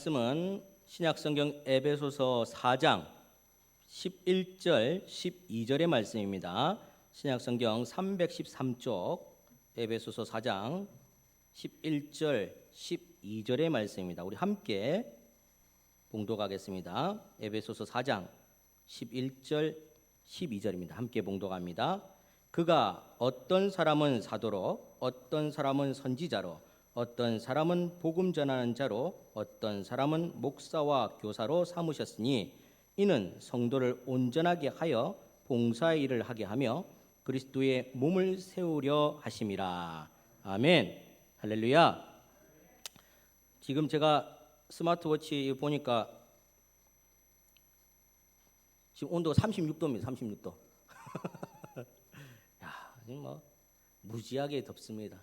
말씀은 신약성경 에베소서 4장 11절 12절의 말씀입니다. 신약성경 313쪽 에베소서 4장 11절 12절의 말씀입니다. 우리 함께 봉독하겠습니다. 에베소서 4장 11절 12절입니다. 함께 봉독합니다. 그가 어떤 사람은 사도로, 어떤 사람은 선지자로, 어떤 사람은 복음 전하는 자로, 어떤 사람은 목사와 교사로 삼으셨으니 이는 성도를 온전하게 하여 봉사의 일을 하게 하며 그리스도의 몸을 세우려 하심이라. 아멘. 할렐루야. 지금 제가 스마트워치 보니까 지금 온도가 36도입니다. 36도. 야, 지금 뭐 무지하게 덥습니다.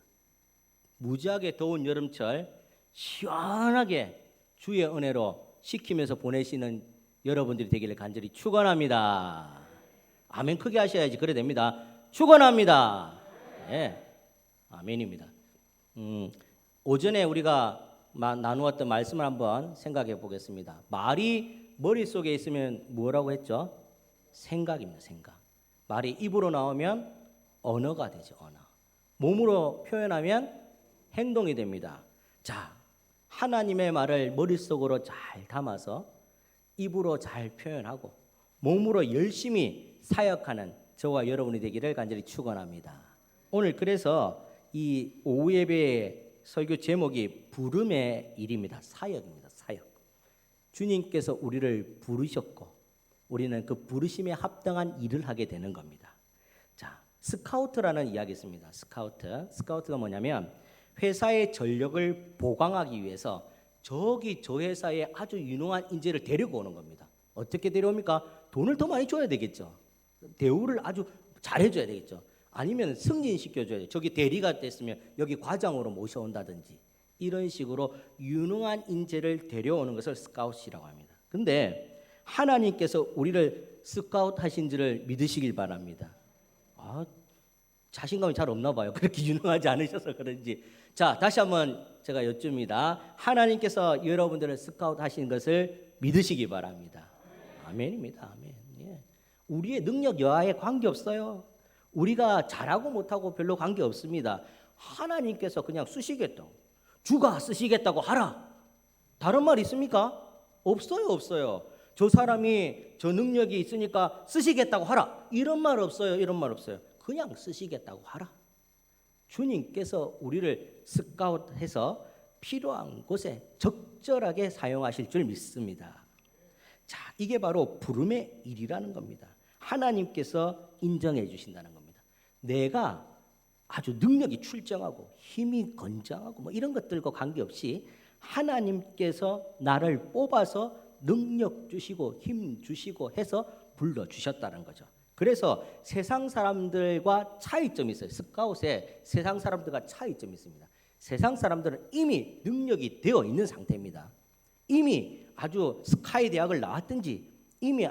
무지하게 더운 여름철 시원하게 주의 은혜로 식히면서 보내시는 여러분들이 되기를 간절히 축원합니다. 아멘 크게 하셔야지 그래 됩니다. 축원합니다. 네, 아멘입니다. 오전에 우리가 나누었던 말씀을 한번 생각해 보겠습니다. 말이 머릿속에 있으면 뭐라고 했죠? 생각입니다. 생각. 말이 입으로 나오면 언어가 되죠. 언어. 몸으로 표현하면 행동이 됩니다. 자, 하나님의 말을 머릿속으로 잘 담아서 입으로 잘 표현하고 몸으로 열심히 사역하는 저와 여러분이 되기를 간절히 축원합니다. 오늘 그래서 이 오후 예배의 설교 제목이 부름의 일입니다. 사역입니다. 사역. 주님께서 우리를 부르셨고 우리는 그 부르심에 합당한 일을 하게 되는 겁니다. 자, 스카우트라는 이야기 있습니다. 스카우트가 뭐냐면 회사의 전력을 보강하기 위해서 저기 저 회사에 아주 유능한 인재를 데리고 오는 겁니다. 어떻게 데려옵니까? 돈을 더 많이 줘야 되겠죠. 대우를 아주 잘해줘야 되겠죠. 아니면 승진시켜줘야 돼요. 저기 대리가 됐으면 여기 과장으로 모셔온다든지 이런 식으로 유능한 인재를 데려오는 것을 스카웃이라고 합니다. 근데 하나님께서 우리를 스카웃 하신지를 믿으시길 바랍니다. 자신감이 잘 없나 봐요. 그렇게 유능하지 않으셔서 그런지. 자, 다시 한번 제가 여쭙니다. 하나님께서 여러분들을 스카웃 하신 것을 믿으시기 바랍니다. 아멘입니다. 아멘. 예. 우리의 능력 여하에 관계없어요. 우리가 잘하고 못하고 별로 관계없습니다. 하나님께서 그냥 쓰시겠다고. 주가 쓰시겠다고 하라. 다른 말 있습니까? 없어요. 저 사람이 저 능력이 있으니까 쓰시겠다고 하라. 이런 말 없어요. 이런 말 없어요. 그냥 쓰시겠다고 하라. 주님께서 우리를 스카웃해서 필요한 곳에 적절하게 사용하실 줄 믿습니다. 자, 이게 바로 부름의 일이라는 겁니다. 하나님께서 인정해 주신다는 겁니다. 내가 아주 능력이 출중하고 힘이 건장하고 뭐 이런 것들과 관계없이 하나님께서 나를 뽑아서 능력 주시고 힘 주시고 해서 불러주셨다는 거죠. 그래서 세상 사람들과 차이점이 있어요. 스카웃에 세상 사람들과 차이점이 있습니다. 세상 사람들은 이미 능력이 되어 있는 상태입니다. 이미 아주 스카이 대학을 나왔든지 이미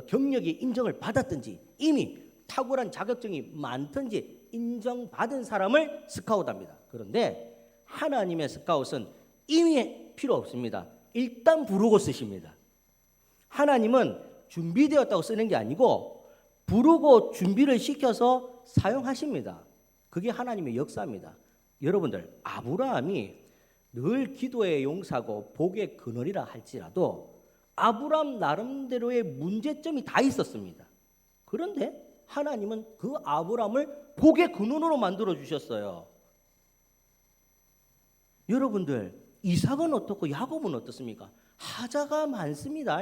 경력이 인정을 받았든지 이미 탁월한 자격증이 많든지 인정받은 사람을 스카웃합니다. 그런데 하나님의 스카웃은 이미 필요 없습니다. 일단 부르고 쓰십니다. 하나님은 준비되었다고 쓰는 게 아니고 부르고 준비를 시켜서 사용하십니다. 그게 하나님의 역사입니다. 여러분들, 아브라함이 늘 기도의 용사고 복의 근원이라 할지라도 아브라함 나름대로의 문제점이 다 있었습니다. 그런데 하나님은 그 아브라함을 복의 근원으로 만들어 주셨어요. 여러분들, 이삭은 어떻고 야곱은 어떻습니까? 하자가 많습니다.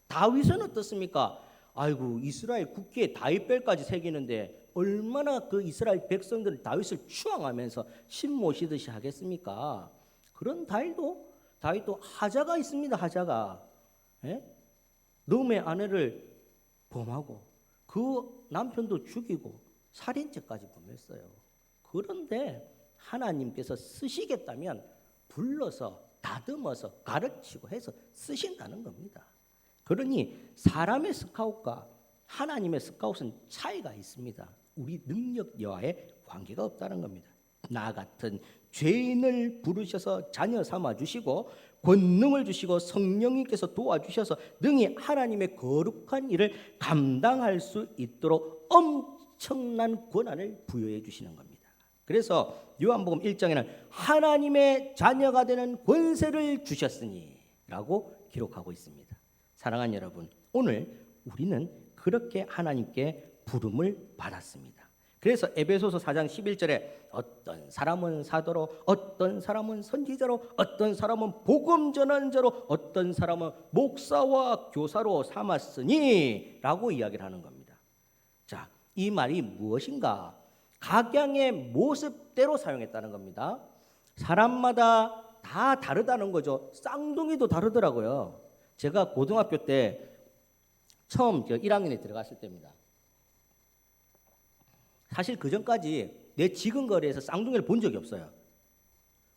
다윗은 어떻습니까? 아이고, 이스라엘 국기에 다윗별까지 새기는데 얼마나 그 이스라엘 백성들은 다윗을 추앙하면서 신 모시듯이 하겠습니까? 그런 다윗도 하자가 있습니다. 하자가. 놈의 아내를 범하고 그 남편도 죽이고 살인죄까지 범했어요. 그런데 하나님께서 쓰시겠다면 불러서 다듬어서 가르치고 해서 쓰신다는 겁니다. 그러니 사람의 스카웃과 하나님의 스카웃은 차이가 있습니다. 우리 능력 여하에 관계가 없다는 겁니다. 나 같은 죄인을 부르셔서 자녀 삼아 주시고 권능을 주시고 성령님께서 도와주셔서 능히 하나님의 거룩한 일을 감당할 수 있도록 엄청난 권한을 부여해 주시는 겁니다. 그래서 요한복음 1장에는 하나님의 자녀가 되는 권세를 주셨으니 라고 기록하고 있습니다. 사랑하는 여러분, 오늘 우리는 그렇게 하나님께 부름을 받았습니다. 그래서 에베소서 4장 11절에 어떤 사람은 사도로, 어떤 사람은 선지자로, 어떤 사람은 복음 전환자로, 어떤 사람은 목사와 교사로 삼았으니 라고 이야기를 하는 겁니다. 자, 이 말이 무엇인가? 각양의 모습대로 사용했다는 겁니다. 사람마다 다 다르다는 거죠. 쌍둥이도 다르더라고요. 제가 고등학교 때 처음 1학년에 들어갔을 때입니다. 사실 그 전까지 내 지근 거리에서 쌍둥이를 본 적이 없어요.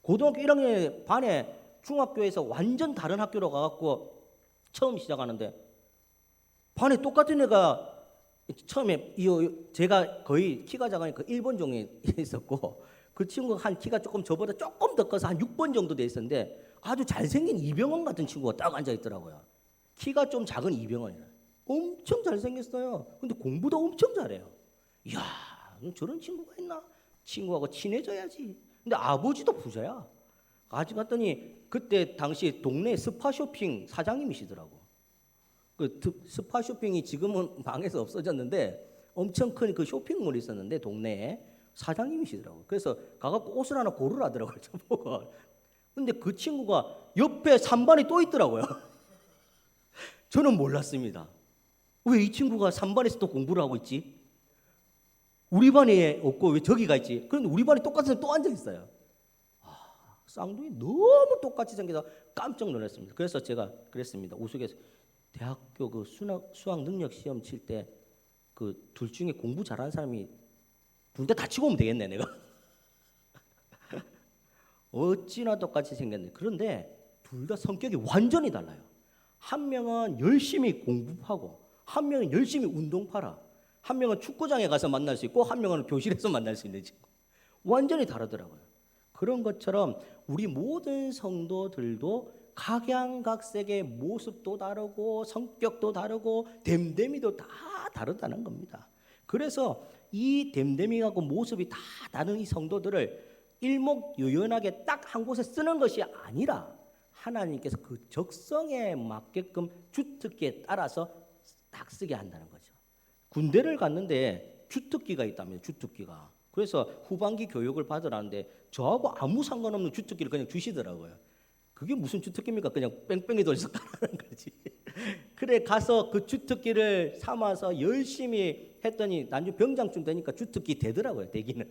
고등학교 1학년 반에 중학교에서 완전 다른 학교로 가갖고 처음 시작하는데 반에 똑같은 애가 처음에 제가 거의 키가 작으니까 1번 종에 있었고 그 친구가 한 키가 저보다 조금 더 커서 한 6번 정도 돼 있었는데 아주 잘생긴 이병헌 같은 친구가 딱 앉아 있더라고요. 키가 좀 작은 이병헌이라 엄청 잘생겼어요. 근데 공부도 엄청 잘해요. 이야, 저런 친구가 있나? 친구하고 친해져야지. 근데 아버지도 부자야. 아직 갔더니 그때 당시 동네 스파 쇼핑 사장님이시더라고. 그 스파 쇼핑이 지금은 망해서 없어졌는데 엄청 큰 그 쇼핑몰이 있었는데 동네에 사장님이시더라고. 그래서 가갖고 옷을 하나 고르라더라고요. 저보고. 근데 그 친구가 옆에 3반이 또 있더라고요. 저는 몰랐습니다. 왜 이 친구가 3반에서 또 공부를 하고 있지? 우리 반에 없고 왜 저기가 있지? 그런데 우리 반에 똑같은 또 앉아 있어요. 쌍둥이 너무 똑같이 생겨서 깜짝 놀랐습니다. 그래서 제가 그랬습니다. 우스갯 대학교 그 수학 능력 시험 칠 때 그 둘 중에 공부 잘하는 사람이 둘 다 다치고 오면 되겠네 내가. 어찌나 똑같이 생겼네. 그런데 둘 다 성격이 완전히 달라요. 한 명은 열심히 공부하고 한 명은 열심히 운동하라. 한 명은 축구장에 가서 만날 수 있고 한 명은 교실에서 만날 수 있는 친구. 완전히 다르더라고요. 그런 것처럼 우리 모든 성도들도 각양각색의 모습도 다르고 성격도 다르고 됨됨이도 다 다르다는 겁니다. 그래서 이 됨됨이하고 모습이 다 다른 이 성도들을 일목요연하게 딱 한 곳에 쓰는 것이 아니라 하나님께서 그 적성에 맞게끔 주특기에 따라서 딱 쓰게 한다는 거죠. 군대를 갔는데 주특기가 있다면 주특기가. 그래서 후반기 교육을 받으라는데 저하고 아무 상관없는 주특기를 그냥 주시더라고요. 그게 무슨 주특기입니까? 그냥 뺑뺑이 돌려서 까라는 거지. 그래 가서 그 주특기를 삼아서 열심히 했더니 나중에 병장쯤 되니까 주특기 되더라고요. 되기는.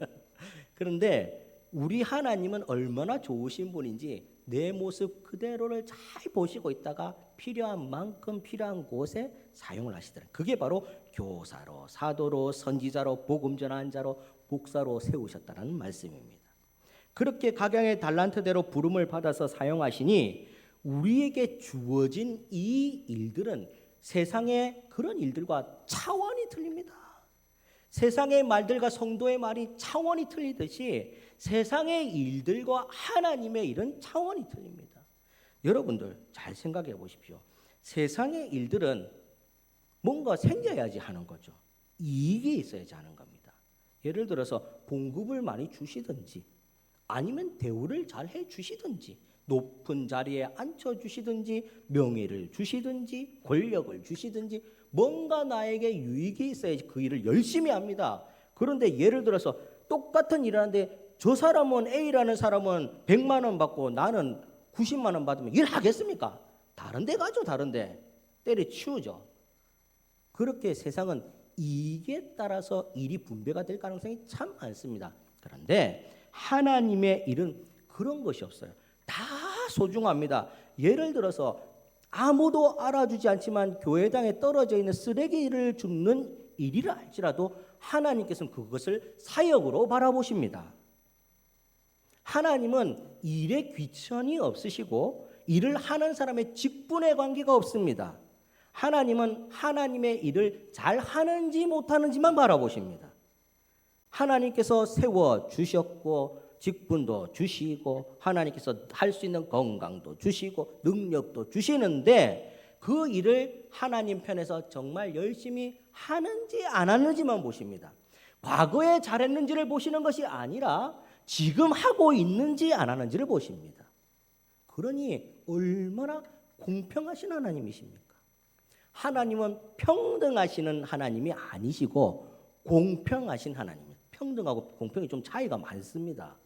그런데 우리 하나님은 얼마나 좋으신 분인지 내 모습 그대로를 잘 보시고 있다가 필요한 만큼 필요한 곳에 사용을 하시더라고요. 그게 바로 교사로, 사도로, 선지자로, 복음 전환자로, 목사로 세우셨다는 말씀입니다. 그렇게 각양의 달란트대로 부름을 받아서 사용하시니 우리에게 주어진 이 일들은 세상의 그런 일들과 차원이 틀립니다. 세상의 말들과 성도의 말이 차원이 틀리듯이 세상의 일들과 하나님의 일은 차원이 틀립니다. 여러분들 잘 생각해 보십시오. 세상의 일들은 뭔가 생겨야지 하는 거죠. 이익이 있어야지 하는 겁니다. 예를 들어서 봉급을 많이 주시든지 아니면 대우를 잘 해주시든지 높은 자리에 앉혀주시든지 명예를 주시든지 권력을 주시든지 뭔가 나에게 유익이 있어야지 그 일을 열심히 합니다. 그런데 예를 들어서 똑같은 일을 하는데 저 사람은 A라는 사람은 100만 원 받고 나는 90만 원 받으면 일하겠습니까? 다른 데 가죠. 다른 데 때려치우죠. 그렇게 세상은 이익에 따라서 일이 분배가 될 가능성이 참 많습니다. 그런데 하나님의 일은 그런 것이 없어요. 다 소중합니다. 예를 들어서 아무도 알아주지 않지만 교회당에 떨어져 있는 쓰레기를 줍는 일이라 할지라도 하나님께서는 그것을 사역으로 바라보십니다. 하나님은 일에 귀천이 없으시고 일을 하는 사람의 직분의 관계가 없습니다. 하나님은 하나님의 일을 잘 하는지 못하는지만 바라보십니다. 하나님께서 세워 주셨고 직분도 주시고 하나님께서 할 수 있는 건강도 주시고 능력도 주시는데 그 일을 하나님 편에서 정말 열심히 하는지 안 하는지만 보십니다. 과거에 잘했는지를 보시는 것이 아니라 지금 하고 있는지 안 하는지를 보십니다. 그러니 얼마나 공평하신 하나님이십니까? 하나님은 평등하시는 하나님이 아니시고 공평하신 하나님입니다. 평등하고 공평이 좀 차이가 많습니다.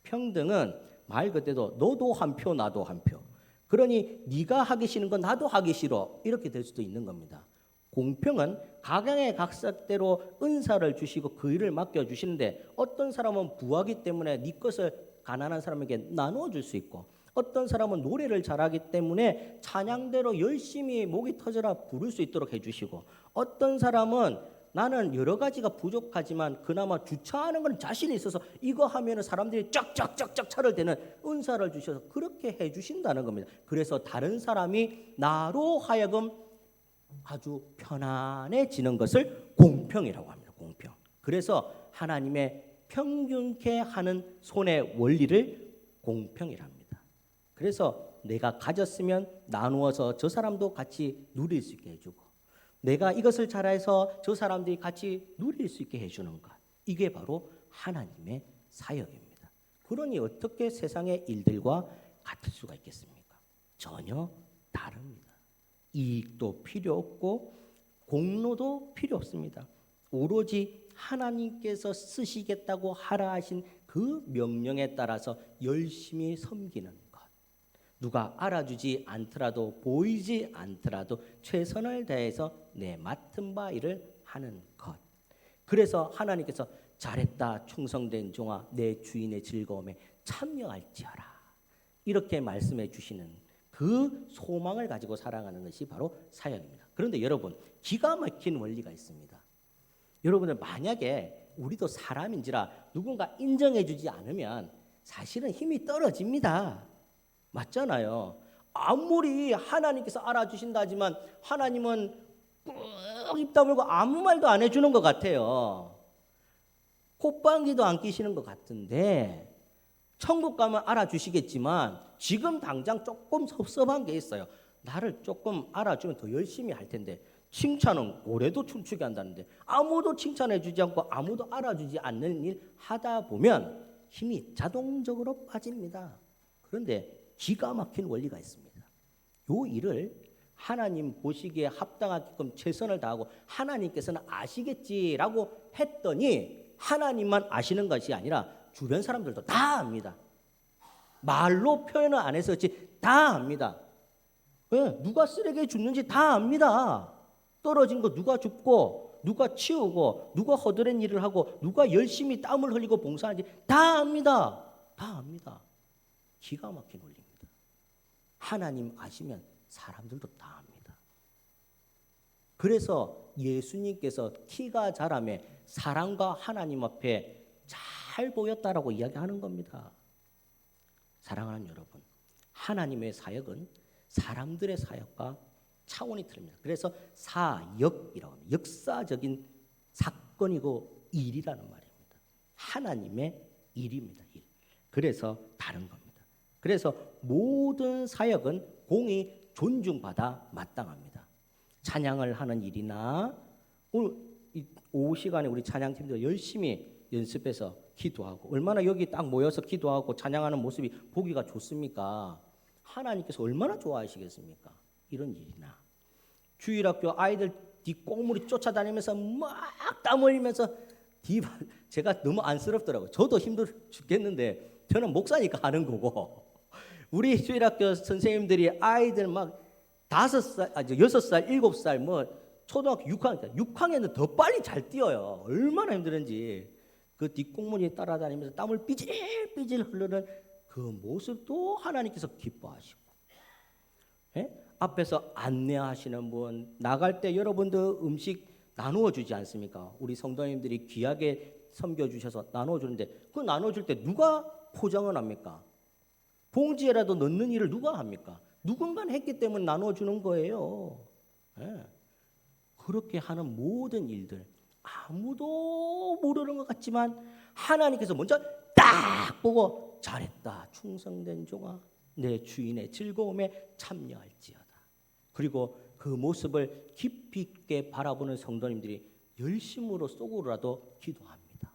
평등은 말 그대로 너도 한 표 나도 한 표. 그러니 네가 하기 싫은 건 나도 하기 싫어. 이렇게 될 수도 있는 겁니다. 공평은 각양의 각색대로 은사를 주시고 그 일을 맡겨주시는데 어떤 사람은 부하기 때문에 네 것을 가난한 사람에게 나누어 줄 수 있고 어떤 사람은 노래를 잘하기 때문에 찬양대로 열심히 목이 터져라 부를 수 있도록 해주시고 어떤 사람은 나는 여러 가지가 부족하지만 그나마 주차하는 건 자신이 있어서 이거 하면 사람들이 쫙쫙쫙쫙 차를 대는 은사를 주셔서 그렇게 해주신다는 겁니다. 그래서 다른 사람이 나로 하여금 아주 편안해지는 것을 공평이라고 합니다. 공평. 그래서 하나님의 평균케 하는 손의 원리를 공평이랍니다. 그래서 내가 가졌으면 나누어서 저 사람도 같이 누릴 수 있게 해주고 내가 이것을 잘해서 저 사람들이 같이 누릴 수 있게 해주는 것. 이게 바로 하나님의 사역입니다. 그러니 어떻게 세상의 일들과 같을 수가 있겠습니까? 전혀 다릅니다. 이익도 필요 없고 공로도 필요 없습니다. 오로지 하나님께서 쓰시겠다고 하라 하신 그 명령에 따라서 열심히 섬기는 것. 누가 알아주지 않더라도 보이지 않더라도 최선을 다해서 내 맡은 바 일을 하는 것. 그래서 하나님께서 잘했다 충성된 종아 내 주인의 즐거움에 참여할지어라. 이렇게 말씀해 주시는 그 소망을 가지고 살아가는 것이 바로 사역입니다. 그런데 여러분 기가 막힌 원리가 있습니다. 여러분들 만약에 우리도 사람인지라 누군가 인정해 주지 않으면 사실은 힘이 떨어집니다. 맞잖아요. 아무리 하나님께서 알아주신다 하지만 하나님은 꾹 입 다물고 아무 말도 안 해주는 것 같아요. 콧방귀도 안 끼시는 것 같은데 천국 가면 알아주시겠지만 지금 당장 조금 섭섭한 게 있어요. 나를 조금 알아주면 더 열심히 할 텐데 칭찬은 고래도 춤추게 한다는데 아무도 칭찬해 주지 않고 아무도 알아주지 않는 일 하다 보면 힘이 자동적으로 빠집니다. 그런데 기가 막힌 원리가 있습니다. 요 일을 하나님 보시기에 합당하게끔 최선을 다하고 하나님께서는 아시겠지라고 했더니 하나님만 아시는 것이 아니라 주변 사람들도 다 압니다. 말로 표현을 안 해서 그렇지 다 압니다. 왜? 누가 쓰레기에 줍는지 다 압니다. 떨어진 거 누가 줍고 누가 치우고 누가 허드렛 일을 하고 누가 열심히 땀을 흘리고 봉사하는지 다 압니다. 다 압니다. 기가 막힌 원리입니다. 하나님 아시면 사람들도 다 압니다. 그래서 예수님께서 키가 자라매 사랑과 하나님 앞에 잘 보였다라고 이야기하는 겁니다. 사랑하는 여러분, 하나님의 사역은 사람들의 사역과 차원이 틀립니다. 그래서 사역이라고 합니다. 역사적인 사건이고 일이라는 말입니다. 하나님의 일입니다. 일. 그래서 다른 겁니다. 그래서 모든 사역은 공이 존중받아 마땅합니다. 찬양을 하는 일이나 오늘 오후 시간에 우리 찬양팀들 열심히 연습해서 기도하고 얼마나 여기 딱 모여서 기도하고 찬양하는 모습이 보기가 좋습니까? 하나님께서 얼마나 좋아하시겠습니까? 이런 일이나 주일학교 아이들 뒷꽁무니 쫓아다니면서 막 땀 흘리면서 제가 너무 안쓰럽더라고요. 저도 힘들어 죽겠는데 저는 목사니까 하는 거고 우리 주일학교 선생님들이 아이들 막 5살, 6살, 7살 뭐 초등학교 6학년은 더 빨리 잘 뛰어요. 얼마나 힘들은지 그 뒷공문이 따라다니면서 땀을 삐질삐질 흐르는 그 모습도 하나님께서 기뻐하시고 앞에서 안내하시는 분 나갈 때 여러분들 음식 나누어 주지 않습니까? 우리 성도님들이 귀하게 섬겨주셔서 나누어 주는데 그 나누어 줄 때 누가 포장을 합니까? 봉지에라도 넣는 일을 누가 합니까? 누군가 했기 때문에 나누어 주는 거예요. 그렇게 하는 모든 일들 아무도 모르는 것 같지만 하나님께서 먼저 딱 딱 보고 잘했다. 충성된 종아. 내 주인의 즐거움에 참여할지어다. 그리고 그 모습을 깊이 있게 바라보는 성도님들이 열심으로 속으로라도 기도합니다.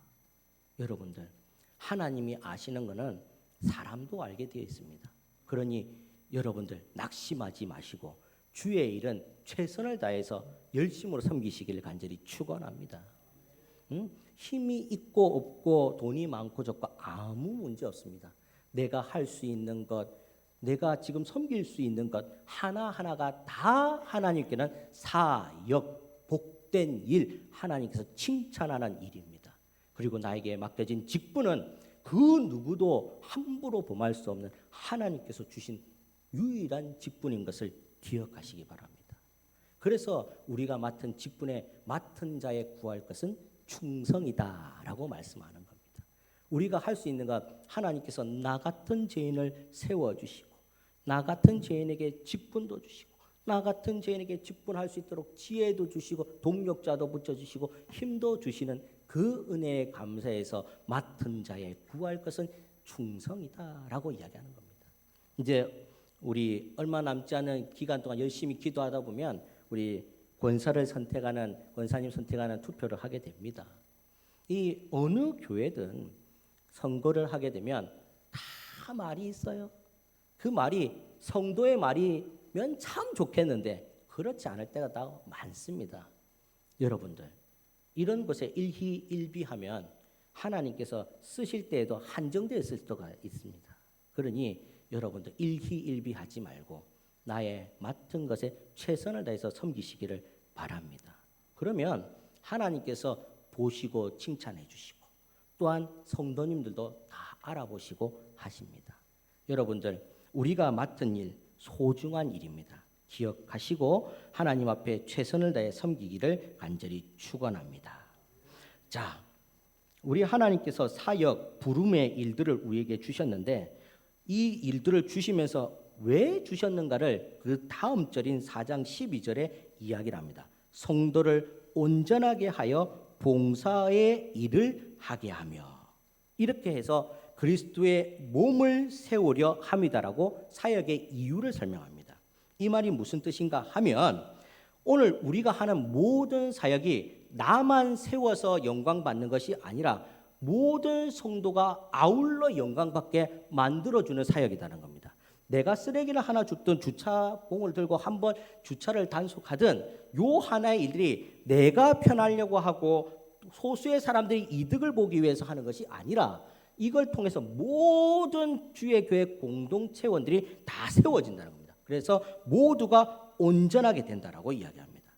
여러분들, 하나님이 아시는 것은 사람도 알게 되어 있습니다. 그러니 여러분들 낙심하지 마시고 주의 일은 최선을 다해서 열심으로 섬기시기를 간절히 축원합니다. 힘이 있고 없고 돈이 많고 적고 아무 문제 없습니다. 내가 할 수 있는 것, 내가 지금 섬길 수 있는 것 하나하나가 다 하나님께는 사역, 복된 일, 하나님께서 칭찬하는 일입니다. 그리고 나에게 맡겨진 직분은 그 누구도 함부로 범할 수 없는 하나님께서 주신 유일한 직분인 것을 기억하시기 바랍니다. 그래서 우리가 맡은 직분에 맡은 자에 구할 것은 충성이다라고 말씀하는 겁니다. 우리가 할 수 있는 것, 하나님께서 나 같은 죄인을 세워주시고 나 같은 죄인에게 직분도 주시고 나 같은 죄인에게 직분할 수 있도록 지혜도 주시고 동력자도 붙여주시고 힘도 주시는 그 은혜에 감사해서 맡은 자에 구할 것은 충성이다라고 이야기하는 겁니다. 이제 우리 얼마 남지 않은 기간 동안 열심히 기도하다 보면 우리 권사님 선택하는 투표를 하게 됩니다. 이 어느 교회든 선거를 하게 되면 다 말이 있어요. 그 말이 성도의 말이면 참 좋겠는데 그렇지 않을 때가 다 많습니다. 여러분들, 이런 것에 일희일비하면 하나님께서 쓰실 때에도 한정되어 있을 때가 있습니다. 그러니 여러분들 일희일비하지 말고 나의 맡은 것에 최선을 다해서 섬기시기를 바랍니다. 그러면 하나님께서 보시고 칭찬해 주시고 또한 성도님들도 다 알아보시고 하십니다. 여러분들, 우리가 맡은 일 소중한 일입니다. 기억하시고 하나님 앞에 최선을 다해 섬기기를 간절히 축원합니다. 자, 우리 하나님께서 사역, 부름의 일들을 우리에게 주셨는데 이 일들을 주시면서 왜 주셨는가를 그 다음 절인 4장 12절에 이야기를 합니다. 성도를 온전하게 하여 봉사의 일을 하게 하며, 이렇게 해서 그리스도의 몸을 세우려 함이다라고 사역의 이유를 설명합니다. 이 말이 무슨 뜻인가 하면 오늘 우리가 하는 모든 사역이 나만 세워서 영광 받는 것이 아니라 모든 성도가 아울러 영광받게 만들어주는 사역이라는 겁니다. 내가 쓰레기를 하나 줍든 주차공을 들고 한번 주차를 단속하든 요 하나의 일들이 내가 편하려고 하고 소수의 사람들이 이득을 보기 위해서 하는 것이 아니라 이걸 통해서 모든 주의 교회 공동체원들이 다 세워진다는 겁니다. 그래서 모두가 온전하게 된다라고 이야기합니다.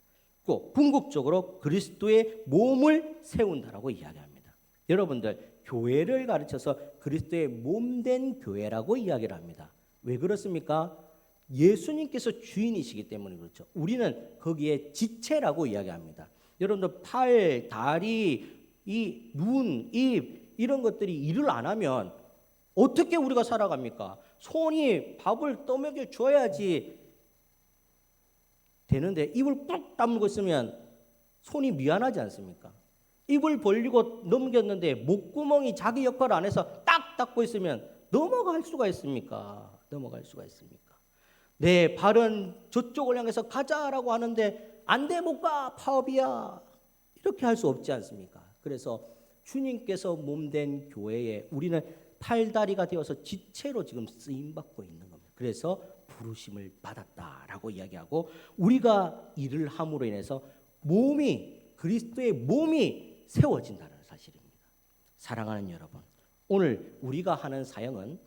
또 궁극적으로 그리스도의 몸을 세운다라고 이야기합니다. 여러분들, 교회를 가르쳐서 그리스도의 몸된 교회라고 이야기를 합니다. 왜 그렇습니까? 예수님께서 주인이시기 때문에 그렇죠. 우리는 거기에 지체라고 이야기합니다. 여러분들, 팔, 다리, 이 눈, 입 이런 것들이 일을 안 하면 어떻게 우리가 살아갑니까? 손이 밥을 떠먹여 줘야지 되는데 입을 꾹 다물고 있으면 손이 미안하지 않습니까? 입을 벌리고 넘겼는데 목구멍이 자기 역할을 안 해서 딱 닫고 있으면 넘어갈 수가 있습니까? 넘어갈 수가 있습니까? 내 발은 저쪽을 향해서 가자라고 하는데 안 돼, 못 가, 파업이야. 이렇게 할 수 없지 않습니까? 그래서 주님께서 몸된 교회에 우리는 팔다리가 되어서 지체로 지금 쓰임받고 있는 겁니다. 그래서 부르심을 받았다라고 이야기하고 우리가 일을 함으로 인해서 그리스도의 몸이 세워진다는 사실입니다. 사랑하는 여러분, 오늘 우리가 하는 사역은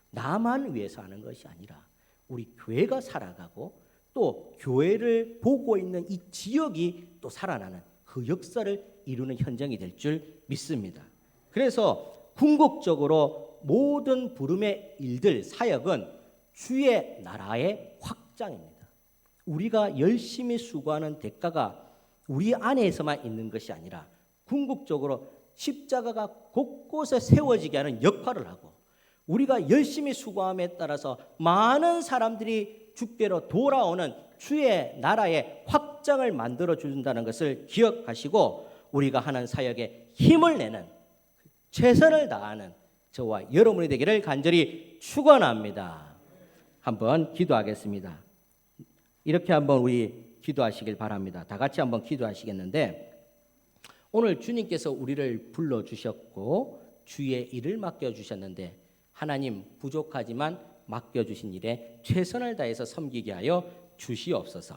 나만 위해서 하는 것이 아니라 우리 교회가 살아가고 또 교회를 보고 있는 이 지역이 또 살아나는 그 역사를 이루는 현장이 될 줄 믿습니다. 그래서 궁극적으로 모든 부름의 일들, 사역은 주의 나라의 확장입니다. 우리가 열심히 수고하는 대가가 우리 안에서만 있는 것이 아니라 궁극적으로 십자가가 곳곳에 세워지게 하는 역할을 하고 우리가 열심히 수고함에 따라서 많은 사람들이 주께로 돌아오는 주의 나라의 확장을 만들어 준다는 것을 기억하시고 우리가 하는 사역에 힘을 내는, 최선을 다하는 저와 여러분이 되기를 간절히 축원합니다. 한번 기도하겠습니다. 이렇게 한번 우리 기도하시길 바랍니다. 다 같이 한번 기도하시겠는데, 오늘 주님께서 우리를 불러주셨고 주의 일을 맡겨주셨는데, 하나님 부족하지만 맡겨주신 일에 최선을 다해서 섬기게 하여 주시옵소서.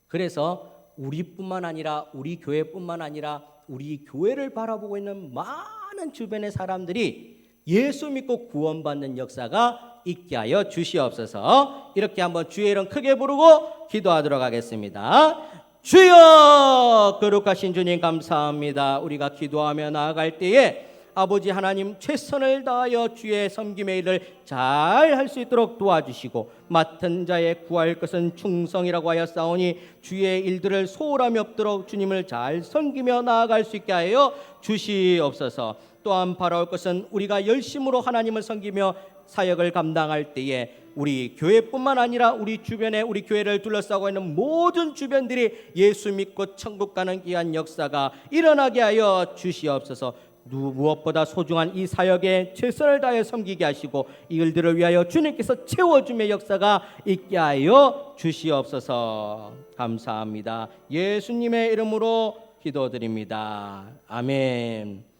그래서 우리뿐만 아니라 우리 교회뿐만 아니라 우리 교회를 바라보고 있는 많은 주변의 사람들이 예수 믿고 구원받는 역사가 있게 하여 주시옵소서. 이렇게 한번 주의 이름 크게 부르고 기도하도록 하겠습니다. 주여, 거룩하신 주님 감사합니다. 우리가 기도하며 나아갈 때에 아버지 하나님 최선을 다하여 주의 섬김의 일을 잘 할 수 있도록 도와주시고, 맡은 자의 구할 것은 충성이라고 하였사오니 주의 일들을 소홀함이 없도록 주님을 잘 섬기며 나아갈 수 있게 하여 주시옵소서. 또한 바라올 것은 우리가 열심으로 하나님을 섬기며 사역을 감당할 때에 우리 교회뿐만 아니라 우리 주변에 우리 교회를 둘러싸고 있는 모든 주변들이 예수 믿고 천국 가는 귀한 역사가 일어나게 하여 주시옵소서. 무엇보다 소중한 이 사역에 최선을 다해 섬기게 하시고 이 일들을 위하여 주님께서 채워줌의 역사가 있게 하여 주시옵소서. 감사합니다. 예수님의 이름으로 기도드립니다. 아멘.